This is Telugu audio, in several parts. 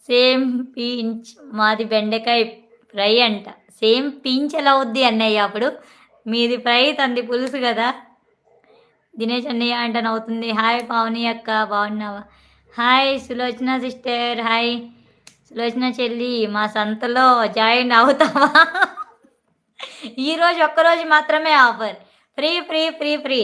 సేమ్ పించ్ మాది బెండకాయ ఫ్రై అంట. సేమ్ పించ్ ఎలా అవుద్ది అన్నయ్య అప్పుడు? మీది ఫ్రై తనది పులుసు గదా! దినేష్ అన్నయ్య అంట నవ్వుతుంది. హాయ్ పావని అక్క బాగున్నావా? Hi Sulochana sister. Hi Sulochana చెల్లి. మా సంతలో జాయిన్ అవుతావా? ఈరోజు ఒక్కరోజు మాత్రమే offer. Free, free, free, free.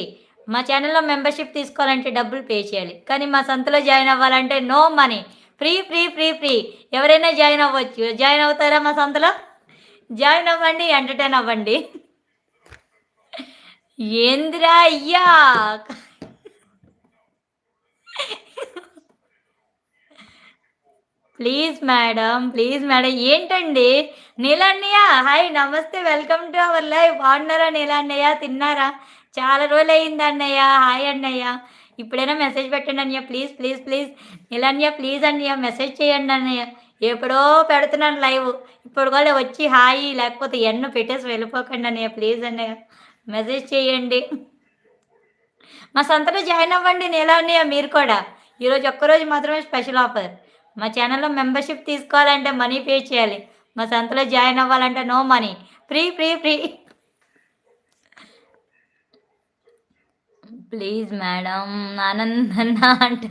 మా ఛానెల్‌లో మెంబర్‌షిప్ తీసుకోవాలంటే డబ్బులు పే చేయాలి. కానీ మా సంతలో జాయిన్ అవ్వాలంటే no money. Free, free, free, free. ఎవరైనా జాయిన్ అవ్వచ్చు. జాయిన్ అవుతారా మా సంతలో? జాయిన్ అవ్వండి, ఎంటర్‌టైన్ అవ్వండి. ఏందిరా అయ్యా! Please madam, please madam. ఏంటండి? నీలాన్నయ్య హాయ్ నమస్తే. Welcome to our live. బాగున్నారా నీలాన్నయ్య? తిన్నారా? చాలా రోజులయింది అన్నయ్య. హాయ్ అన్నయ్య. ఇప్పుడైనా మెసేజ్ పెట్టండి అన్నయ్య. Please, please, please. నీలాన్నయ్య ప్లీజ్ అన్నయ్య మెసేజ్ చేయండి అన్నయ్య. ఎప్పుడో పెడుతున్నాను లైవ్. ఇప్పుడు కూడా వచ్చి హాయ్ లేకపోతే ఎన్నో పెట్టేసి వెళ్ళిపోకండి అన్నయ్య. ప్లీజ్ అన్నయ్య. మెసేజ్ చేయండి. మా సంతలో జాయిన్ అవ్వండి నీలాన్నయ్య మీరు కూడా. ఈరోజు ఒక్కరోజు మాత్రమే స్పెషల్ ఆఫర్. మా ఛానల్‌లో మెంబర్‌షిప్ తీసుకోవాలంటే మనీ పే చేయాలి. మా సంతలో జాయిన్ అవ్వాలంటే no money. Free, free, free. Please madam ఆనందన్న అంట.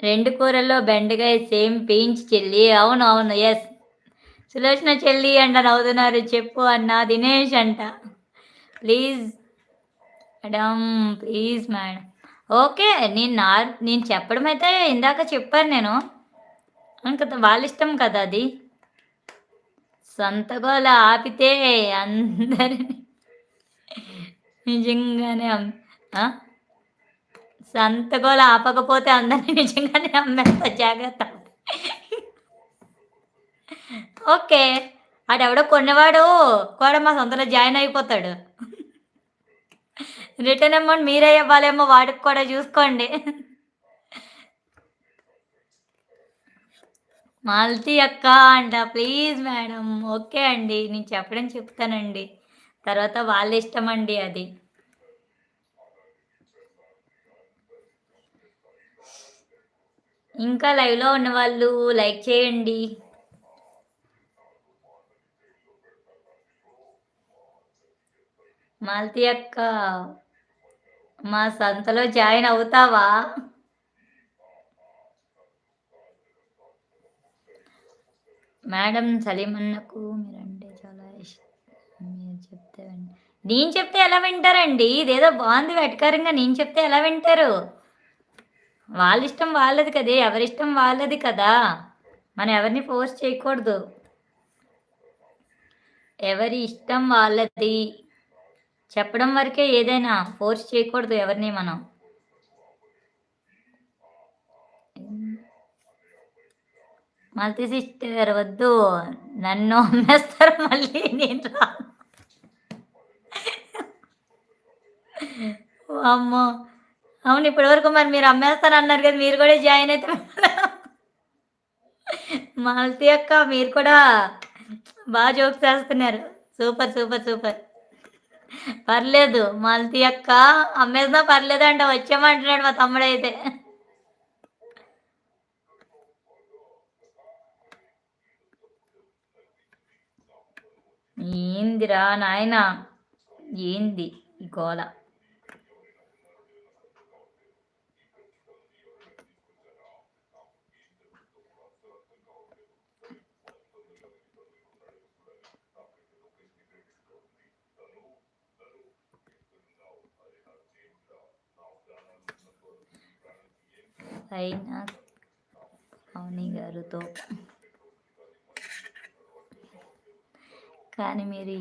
2 కూరల్లో బెండకాయ సేమ్ పించ్ చెల్లి. అవును. అవును. యెస్. సులోచన చెల్లి అంట నవ్వుతున్నారు. చెప్పు అన్న. దినేష్ అంట. Please madam. Please madam. Okay. నేను చెప్పడం అయితే ఇందాక చెప్పాను నేను. ఇంక వాళ్ళిష్టం కదా అది. సంతగోల ఆపితే అందరిని నిజంగానే ఆ! సంతగోల ఆపకపోతే అందరిని నిజంగానే అమ్మేస్తా జాగ్రత్త. ఓకే. ఆడెవడో కొన్నవాడు కూడా మా సంతలో జాయిన్ అయిపోతాడు. రిటర్న్ అమౌంట్ మీరే ఇవ్వాలేమో వాడికి కూడా చూసుకోండి. మాలతి అక్క అంట. Please madam. ఓకే అండి. నేను చెప్పడం చెప్తానండి. తర్వాత వాళ్ళ ఇష్టమండి అది. ఇంకా లైవ్‌లో ఉన్నవాళ్ళు లైక్ చేయండి. మాలతి అక్క మా సంతలో జాయిన్ అవుతావా? మేడం సలీమన్నకు మీరంటే చాలా ఇష్టం. మీరు చెప్తే నేను చెప్తే ఎలా వింటారండి? ఇదేదో బావుంది వెటకారంగా నేను చెప్తే ఎలా వింటారు? వాళ్ళిష్టం వాళ్ళది కదే! ఎవరిష్టం వాళ్ళది కదా! మనం ఎవరిని ఫోర్స్ చేయకూడదు. ఎవరి ఇష్టం వాళ్ళది. చెప్పడం వరకే ఏదైనా. ఫోర్స్ చేయకూడదు ఎవరిని మనం. మల్టీ సిస్టర్ వద్దు. నన్ను అమ్మేస్తారు మళ్ళీ నేను రాను. వామ్మో! అవును. ఇప్పటివరకు మరి మీరు అమ్మేస్తానన్నారు కదా! మీరు కూడా జాయిన్ అయితే మాలతి అక్క మీరు కూడా జోక్స్ ఏస్తున్నారు. Super, super, super. పర్లేదు మాలతి అక్క అమ్మేసినా పర్లేదంట వచ్చేయమంటున్నాడు మా తమ్ముడైతే. ఏందిరా నాయనా! ఏంది ఈ గోల? అయినా పావని గారితో కానీ మీరు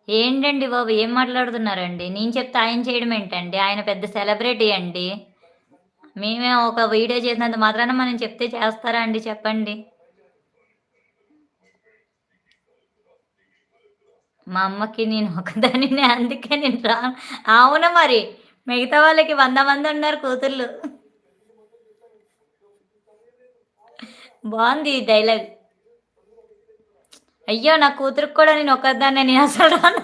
ఏంటండి బాబు ఏం మాట్లాడుతున్నారండి? నేను చెప్తే ఆయన చేయడం ఏంటండి? ఆయన పెద్ద సెలబ్రిటీ అండి. మేమే ఒక వీడియో చేసినంత మాత్రాన మనం చెప్తే చేస్తారా అండి చెప్పండి? మా అమ్మకి నేను ఒకదాన్నినే అందుకే నేను రాను. అవును మరి. మిగతా వాళ్ళకి 100 మంది ఉన్నారు కూతుర్లు. బావుంది ఈ డైలాగ్. అయ్యో! నా కూతురికి కూడా నేను ఒక్కదాన్నే నేనసలు రాను.